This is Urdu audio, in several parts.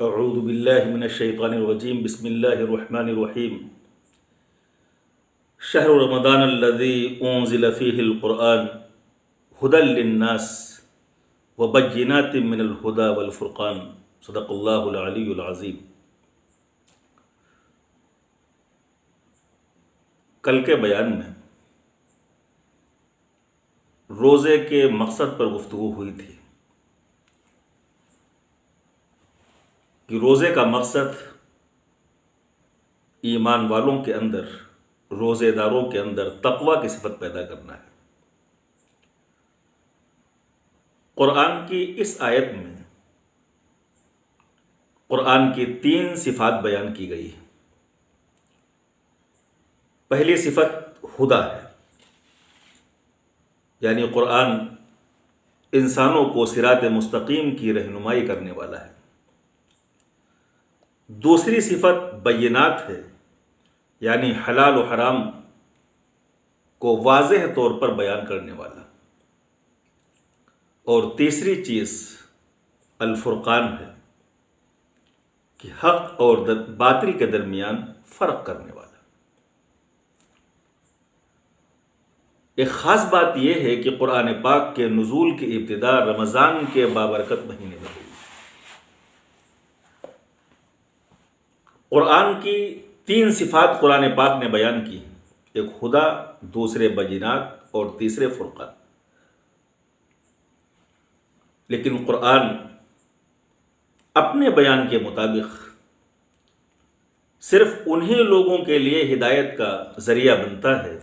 اعوذ باللہ من الشیطان الرجیم بسم اللہ الرحمن الرحیم شہر رمضان الذی انزل فیہ القرآن ہدی للناس وبینات من الہدی والفرقان صدق اللہ العلی العظیم۔ کل کے بیان میں روزے کے مقصد پر گفتگو ہوئی تھی کہ روزے کا مقصد ایمان والوں کے اندر، روزے داروں کے اندر تقوی کی صفت پیدا کرنا ہے۔ قرآن کی اس آیت میں قرآن کی 3 صفات بیان کی گئی ہے۔ پہلی صفت ہدیٰ ہے، یعنی قرآن انسانوں کو صراط مستقیم کی رہنمائی کرنے والا ہے۔ دوسری صفت بینات ہے، یعنی حلال و حرام کو واضح طور پر بیان کرنے والا۔ اور تیسری چیز الفرقان ہے کہ حق اور باطل کے درمیان فرق کرنے والا۔ ایک خاص بات یہ ہے کہ قرآن پاک کے نزول کی ابتدا رمضان کے بابرکت مہینے میں ہوئی۔ قرآن کی 3 صفات قرآن پاک نے بیان کی، ایک ہدیٰ، دوسرے بینات اور تیسرے فرقان۔ لیکن قرآن اپنے بیان کے مطابق صرف انہی لوگوں کے لیے ہدایت کا ذریعہ بنتا ہے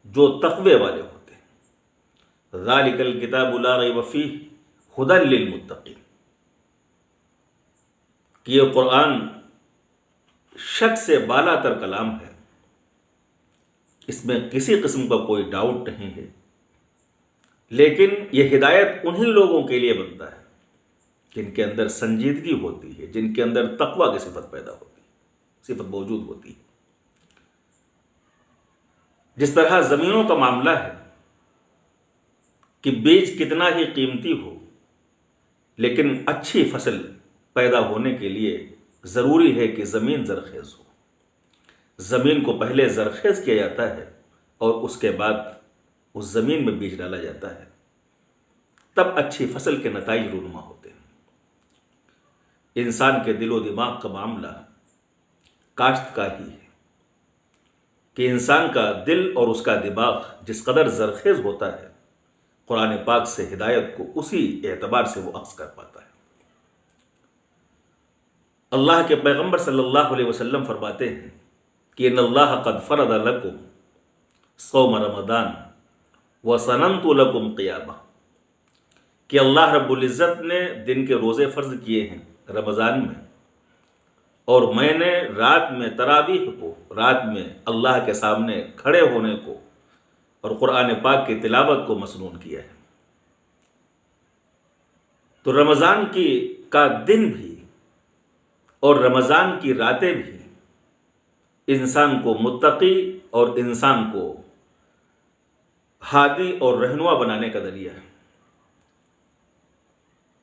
جو تقوی والے ہوتے ہیں۔ ذالک الکتاب لا ریب فیہ ھدی للمتقین، کہ یہ قرآن شک سے بالا تر کلام ہے، اس میں کسی قسم کا کوئی ڈاؤٹ نہیں ہے، لیکن یہ ہدایت انہی لوگوں کے لیے بنتا ہے جن کے اندر سنجیدگی ہوتی ہے، جن کے اندر تقوی کی صفت پیدا ہوتی ہے، صفت موجود ہوتی ہے۔ جس طرح زمینوں کا معاملہ ہے کہ بیج کتنا ہی قیمتی ہو، لیکن اچھی فصل پیدا ہونے کے لیے ضروری ہے کہ زمین زرخیز ہو۔ زمین کو پہلے زرخیز کیا جاتا ہے اور اس کے بعد اس زمین میں بیج ڈالا جاتا ہے، تب اچھی فصل کے نتائج رونما ہوتے ہیں۔ انسان کے دل و دماغ کا معاملہ کاشت کا ہی ہے کہ انسان کا دل اور اس کا دماغ جس قدر زرخیز ہوتا ہے، قرآن پاک سے ہدایت کو اسی اعتبار سے وہ اخذ کر پاتا ہے۔ اللہ کے پیغمبر صلی اللہ علیہ وسلم فرماتے ہیں کہ ان اللہ قد فرض لکم صوم رمضان وسننت لکم قیامہ، کہ اللہ رب العزت نے دن کے روزے فرض کیے ہیں رمضان میں، اور میں نے رات میں تراویح کو، رات میں اللہ کے سامنے کھڑے ہونے کو اور قرآن پاک کی تلاوت کو مسنون کیا ہے۔ تو رمضان کا دن بھی اور رمضان کی راتیں بھی انسان کو متقی اور انسان کو ہادی اور رہنما بنانے کا ذریعہ ہے،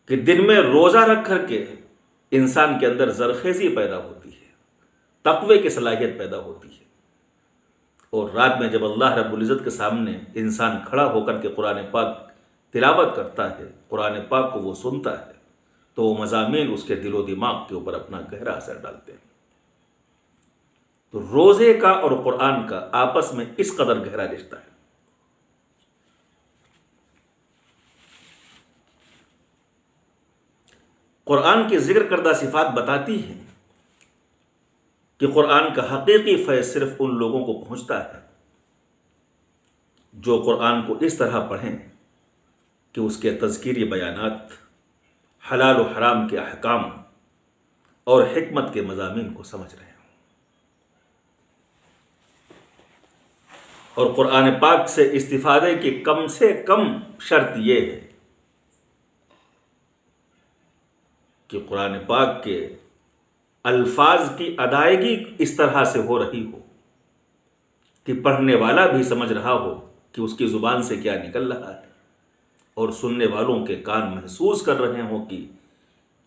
کہ دن میں روزہ رکھ کر کے انسان کے اندر زرخیزی پیدا ہوتی ہے، تقوی کی صلاحیت پیدا ہوتی ہے، اور رات میں جب اللہ رب العزت کے سامنے انسان کھڑا ہو کر کے قرآن پاک تلاوت کرتا ہے، قرآن پاک کو وہ سنتا ہے، تو وہ مضامین اس کے دل و دماغ کے اوپر اپنا گہرا اثر ڈالتے ہیں۔ تو روزے کا اور قرآن کا آپس میں اس قدر گہرا رشتہ ہے۔ قرآن کی ذکر کردہ صفات بتاتی ہیں کہ قرآن کا حقیقی فیض صرف ان لوگوں کو پہنچتا ہے جو قرآن کو اس طرح پڑھیں کہ اس کے تذکیری بیانات، حلال و حرام کے احکام اور حکمت کے مضامین کو سمجھ رہے ہوں۔ اور قرآن پاک سے استفادے کی کم سے کم شرط یہ ہے کہ قرآن پاک کے الفاظ کی ادائیگی اس طرح سے ہو رہی ہو کہ پڑھنے والا بھی سمجھ رہا ہو کہ اس کی زبان سے کیا نکل رہا ہے، اور سننے والوں کے کان محسوس کر رہے ہوں کہ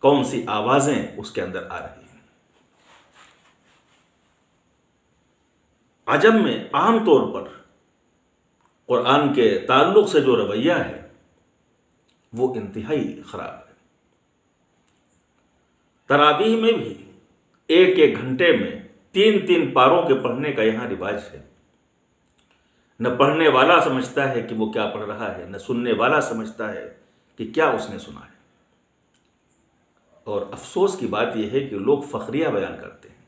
کون سی آوازیں اس کے اندر آ رہی ہیں۔ عجم میں عام طور پر قرآن کے تعلق سے جو رویہ ہے وہ انتہائی خراب ہے۔ تراویح میں بھی ایک ایک گھنٹے میں 3 پاروں کے پڑھنے کا یہاں رواج ہے۔ نہ پڑھنے والا سمجھتا ہے کہ وہ کیا پڑھ رہا ہے، نہ سننے والا سمجھتا ہے کہ کیا اس نے سنا ہے۔ اور افسوس کی بات یہ ہے کہ لوگ فخریہ بیان کرتے ہیں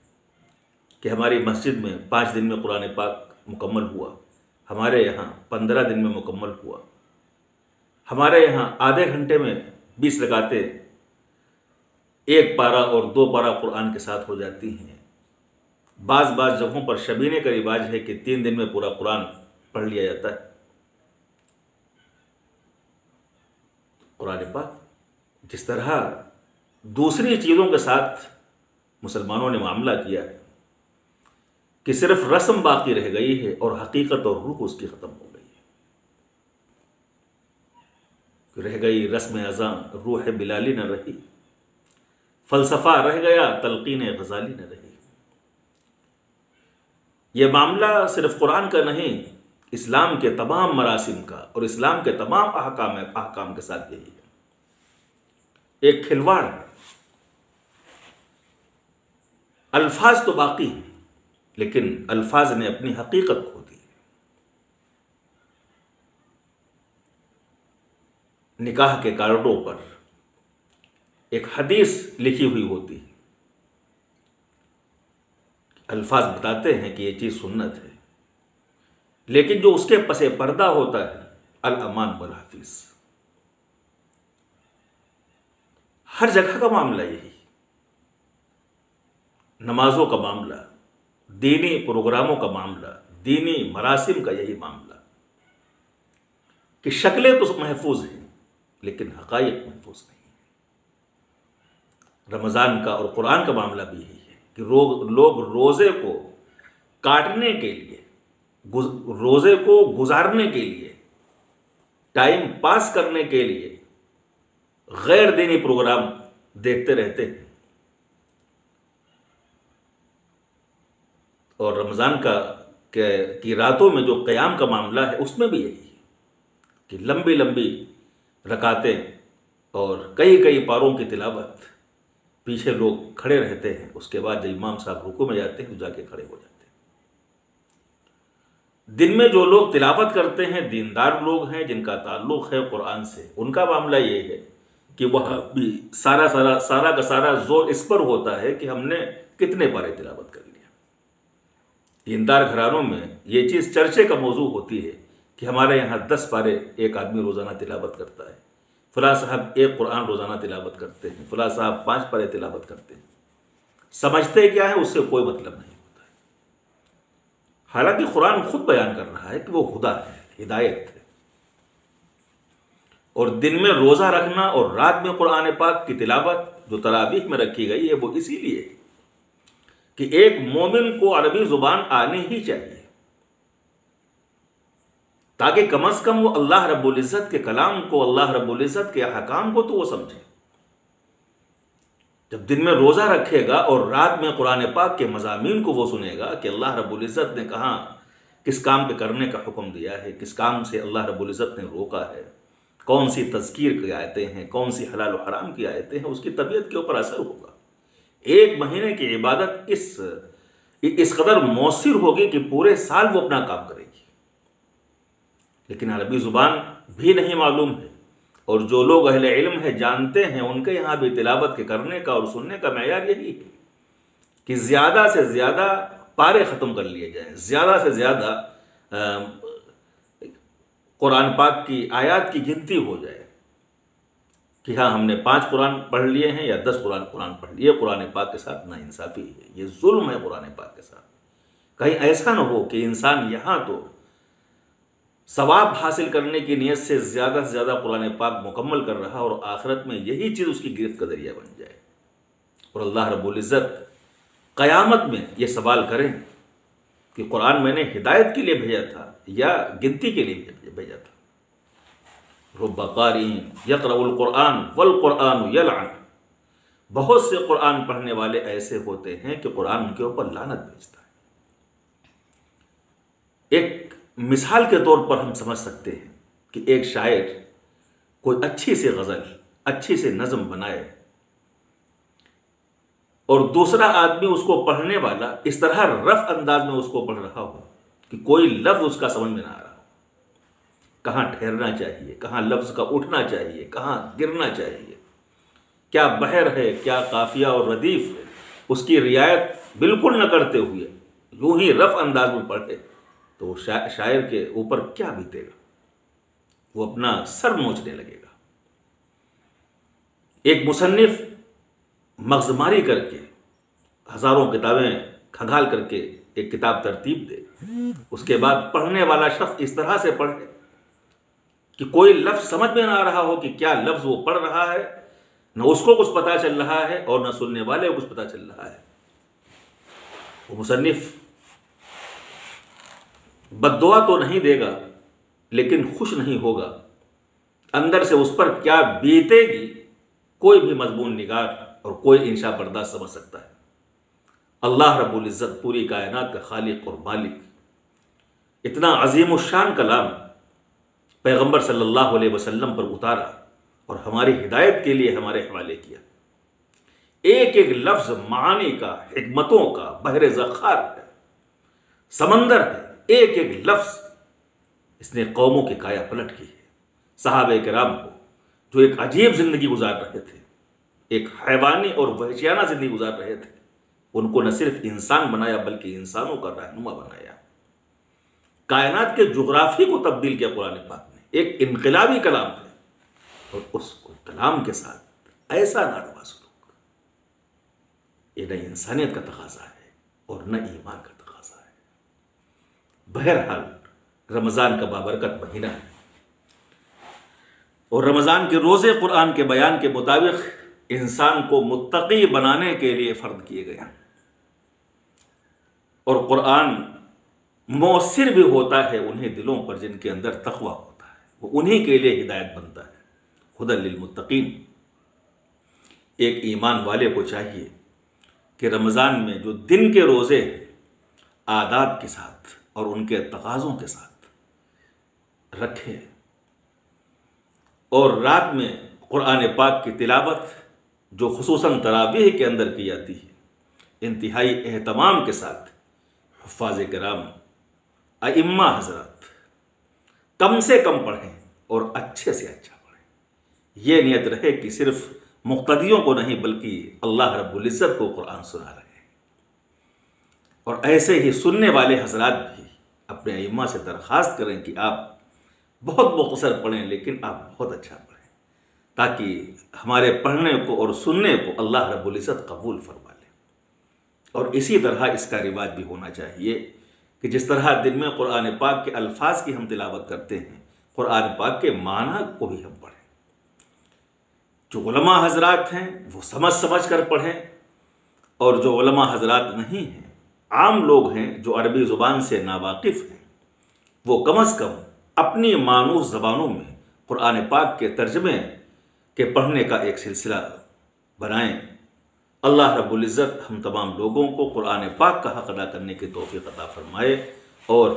کہ ہماری مسجد میں 5 دن میں قرآن پاک مکمل ہوا، ہمارے یہاں 15 دن میں مکمل ہوا، ہمارے یہاں آدھے گھنٹے میں 20 رکعتیں 1 پارہ اور 2 پارہ قرآن کے ساتھ ہو جاتی ہیں۔ بعض جگہوں پر شبینے کا رواج ہے کہ 3 دن میں پورا قرآن پڑھ لیا جاتا ہے۔ قرآن پاک جس طرح دوسری چیزوں کے ساتھ مسلمانوں نے معاملہ کیا ہے کہ صرف رسم باقی رہ گئی ہے اور حقیقت اور روح اس کی ختم ہو گئی ہے۔ رہ گئی رسم اذاں، روح بلالی نہ رہی، فلسفہ رہ گیا، تلقین غزالی نہ رہی۔ یہ معاملہ صرف قرآن کا نہیں، اسلام کے تمام مراسم کا اور اسلام کے تمام احکام کے ساتھ یہی ہے۔ ایک کھلواڑ ہے۔ الفاظ تو باقی ہیں لیکن الفاظ نے اپنی حقیقت کھو دی۔ نکاح کے کارڈوں پر ایک حدیث لکھی ہوئی ہوتی ہے، الفاظ بتاتے ہیں کہ یہ چیز سنت ہے، لیکن جو اس کے پس پردہ ہوتا ہے، الامان والحفیظ، ہر جگہ کا معاملہ یہی، نمازوں کا معاملہ، دینی پروگراموں کا معاملہ، دینی مراسم کا یہی معاملہ کہ شکلیں تو محفوظ ہیں لیکن حقائق محفوظ نہیں۔ رمضان کا اور قرآن کا معاملہ بھی یہی ہے کہ لوگ روزے کو کاٹنے کے لیے، روزے کو گزارنے کے لیے، ٹائم پاس کرنے کے لیے غیر دینی پروگرام دیکھتے رہتے ہیں۔ اور رمضان کی راتوں میں جو قیام کا معاملہ ہے اس میں بھی یہی ہے کہ لمبی لمبی رکعتیں اور کئی پاروں کی تلاوت، پیچھے لوگ کھڑے رہتے ہیں، اس کے بعد جب امام صاحب رکوع میں جاتے ہیں تو جا کے کھڑے ہو جاتے ہیں۔ دن میں جو لوگ تلاوت کرتے ہیں دیندار لوگ ہیں جن کا تعلق ہے قرآن سے، ان کا معاملہ یہ ہے کہ وہ بھی سارا کا سارا زور اس پر ہوتا ہے کہ ہم نے کتنے پارے تلاوت کر لیا۔ دیندار گھرانوں میں یہ چیز چرچے کا موضوع ہوتی ہے کہ ہمارے یہاں 10 پارے ایک آدمی روزانہ تلاوت کرتا ہے، فلاں صاحب 1 قرآن روزانہ تلاوت کرتے ہیں، فلاں صاحب 5 پارے تلاوت کرتے ہیں۔ سمجھتے کیا ہے اس سے کوئی مطلب نہیں ہوتا ہے، حالانکہ قرآن خود بیان کر رہا ہے کہ وہ ہدیٰ ہے، ہدایت ہے۔ اور دن میں روزہ رکھنا اور رات میں قرآن پاک کی تلاوت جو تراویح میں رکھی گئی ہے وہ اسی لیے ہے کہ ایک مومن کو عربی زبان آنی ہی چاہیے تاکہ کم از کم وہ اللہ رب العزت کے کلام کو، اللہ رب العزت کے احکام کو تو وہ سمجھے۔ جب دن میں روزہ رکھے گا اور رات میں قرآن پاک کے مضامین کو وہ سنے گا کہ اللہ رب العزت نے کہاں کس کام پہ کرنے کا حکم دیا ہے، کس کام سے اللہ رب العزت نے روکا ہے، کون سی تذکیر کی آیتیں ہیں، کون سی حلال و حرام کی آیتیں ہیں، اس کی طبیعت کے اوپر اثر ہوگا۔ 1 مہینے کی عبادت اس قدر مؤثر ہوگی کہ پورے سال وہ اپنا کام کرے گی۔ لیکن عربی زبان بھی نہیں معلوم ہے، اور جو لوگ اہل علم ہے جانتے ہیں، ان کے یہاں بھی تلاوت کے کرنے کا اور سننے کا معیار یہی ہے کہ زیادہ سے زیادہ پارے ختم کر لیے جائیں، زیادہ سے زیادہ قرآن پاک کی آیات کی گنتی ہو جائے کہ ہاں ہم نے 5 قرآن پڑھ لیے ہیں یا 10 قرآن پڑھ لیے۔ قرآن پاک کے ساتھ ناانصافی ہے، یہ ظلم ہے قرآن پاک کے ساتھ۔ کہیں ایسا نہ ہو کہ انسان یہاں تو ثواب حاصل کرنے کی نیت سے زیادہ قرآن پاک مکمل کر رہا اور آخرت میں یہی چیز اس کی گرفت کا ذریعہ بن جائے، اور اللہ رب العزت قیامت میں یہ سوال کریں کہ قرآن میں نے ہدایت کے لیے بھیجا تھا یا گنتی کے لیے بھیجا تھا۔ رب قارئ یقرأ القرآن والقرآن یلعن، بہت سے قرآن پڑھنے والے ایسے ہوتے ہیں کہ قرآن ان کے اوپر لعنت بھیجتا ہے۔ ایک مثال کے طور پر ہم سمجھ سکتے ہیں کہ ایک شاعر کوئی اچھی سی غزل، اچھی سی نظم بنائے اور دوسرا آدمی اس کو پڑھنے والا اس طرح رف انداز میں اس کو پڑھ رہا ہو کہ کوئی لفظ اس کا سمجھ میں نہ آ رہا ہو، کہاں ٹھہرنا چاہیے، کہاں لفظ کا اٹھنا چاہیے، کہاں گرنا چاہیے، کیا بحر ہے، کیا قافیہ اور ردیف ہے، اس کی رعایت بالکل نہ کرتے ہوئے یوں ہی رف انداز میں پڑھے تو وہ شاعر کے اوپر کیا بیتے گا؟ وہ اپنا سر نوچنے لگے گا۔ ایک مصنف مغزماری کر کے ہزاروں کتابیں کھنگال کر کے ایک کتاب ترتیب دے، اس کے بعد پڑھنے والا شخص اس طرح سے پڑھے کہ کوئی لفظ سمجھ میں نہ آ رہا ہو کہ کیا لفظ وہ پڑھ رہا ہے، نہ اس کو کچھ پتا چل رہا ہے اور نہ سننے والے کو کچھ پتا چل رہا ہے۔ وہ مصنف بد دعا تو نہیں دے گا لیکن خوش نہیں ہوگا، اندر سے اس پر کیا بیتے گی کوئی بھی مضمون نگار اور کوئی انشاء برداشت سمجھ سکتا ہے۔ اللہ رب العزت پوری کائنات کا خالق اور مالک اتنا عظیم الشان کلام پیغمبر صلی اللہ علیہ وسلم پر اتارا اور ہماری ہدایت کے لیے ہمارے حوالے کیا۔ ایک ایک لفظ معانی کا، حکمتوں کا بحر ذخار ہے، سمندر ہے، ایک ایک لفظ اس نے قوموں کی کایا پلٹ کی ہے۔ صحابہ کرام کو جو ایک عجیب زندگی گزار رہے تھے، ایک حیوانی اور وحشیانہ زندگی گزار رہے تھے، ان کو نہ صرف انسان بنایا بلکہ انسانوں کا رہنما بنایا۔ کائنات کے جغرافی کو تبدیل کیا قرآن پاک نے، ایک انقلابی کلام ہے، اور اس کلام کے ساتھ ایسا ناروا سلوک، یہ نہ انسانیت کا تقاضا ہے اور نہ ایمان کا تقاضا ہے۔ بہرحال رمضان کا بابرکت مہینہ ہے اور رمضان کے روزے قرآن کے بیان کے مطابق انسان کو متقی بنانے کے لیے فرض کیے گئے ہیں، اور قرآن مؤثر بھی ہوتا ہے انہیں دلوں پر جن کے اندر تقوی ہوتا ہے، وہ انہی کے لیے ہدایت بنتا ہے۔ ہدی للمتقین۔ ایک ایمان والے کو چاہیے کہ رمضان میں جو دن کے روزے آداب کے ساتھ اور ان کے تقاضوں کے ساتھ رکھے، اور رات میں قرآن پاک کی تلاوت جو خصوصاً تراویح کے اندر کی جاتی ہے، انتہائی اہتمام کے ساتھ حفاظ کرام، ائمہ حضرات کم سے کم پڑھیں اور اچھے سے اچھا پڑھیں۔ یہ نیت رہے کہ صرف مقتدیوں کو نہیں بلکہ اللہ رب العزت کو قرآن سنا رہے ہیں، اور ایسے ہی سننے والے حضرات بھی اپنے ائمہ سے درخواست کریں کہ آپ بہت مختصر پڑھیں لیکن آپ بہت اچھا پڑھیں، تاکہ ہمارے پڑھنے کو اور سننے کو اللہ رب العزت قبول فرما لے۔ اور اسی طرح اس کا رواج بھی ہونا چاہیے کہ جس طرح دن میں قرآن پاک کے الفاظ کی ہم تلاوت کرتے ہیں، قرآن پاک کے معنی کو بھی ہم پڑھیں۔ جو علماء حضرات ہیں وہ سمجھ کر پڑھیں، اور جو علماء حضرات نہیں ہیں، عام لوگ ہیں جو عربی زبان سے ناواقف ہیں، وہ کم از کم اپنی مانوس زبانوں میں قرآن پاک کے ترجمے کے پڑھنے کا ایک سلسلہ بنائیں۔ اللہ رب العزت ہم تمام لوگوں کو قرآن پاک کا حق ادا کرنے کی توفیق عطا فرمائے، اور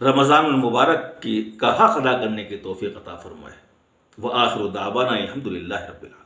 رمضان المبارک کا حق ادا کرنے کی توفیق عطا فرمائے۔ وآخر دعوانا الحمدللہ رب العالمین۔